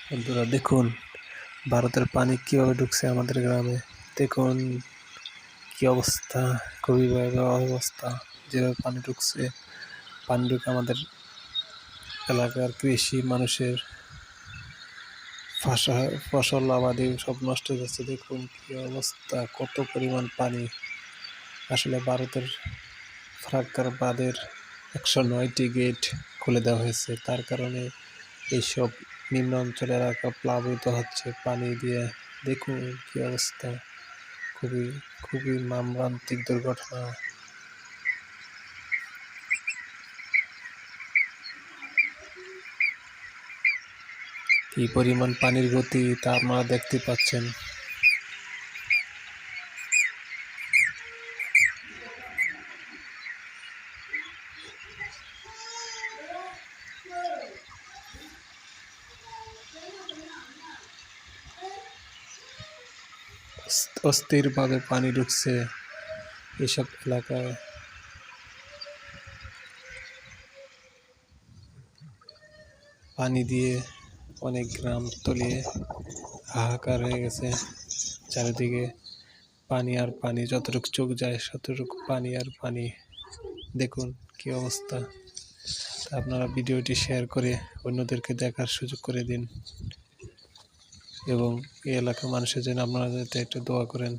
বন্ধুরা দেখুন, ভারতের পানি কীভাবে ঢুকছে আমাদের গ্রামে। দেখুন কী অবস্থা, খুবই ভয়াবহ অবস্থা। যেভাবে পানি ঢুকছে, পানি ঢুকে আমাদের এলাকার কৃষি মানুষের ফসল আবাদি সব নষ্ট হয়ে যাচ্ছে। দেখুন কী অবস্থা, কত পরিমাণ পানি। আসলে ভারতের ফারাক্কার বাঁধের 109টি গেট খুলে দেওয়া হয়েছে, তার কারণে এইসব নিম্ন অঞ্চল এলাকা প্লাবিত হচ্ছে পানি দিয়ে। দেখুন কী অবস্থা, খুবই খুবই মর্মান্তিক দুর্ঘটনা। কি পরিমাণ পানির গতি তা আপনারা দেখতে পাচ্ছেন। অস্থিরভাবে পানি ঢুকছে এসব এলাকায়। পানি দিয়ে অনেক গ্রাম তলিয়ে হাহাকার হয়ে গেছে। চারিদিকে পানি আর পানি, যতটুকু চোখ যায় ততটুকু পানি আর পানি। দেখুন কি অবস্থা। আপনারা ভিডিওটি শেয়ার করে অন্যদেরকে দেখার সুযোগ করে দিন এবং এই এলাকার মানুষের জন্য আপনারা যাতে একটু দোয়া করেন।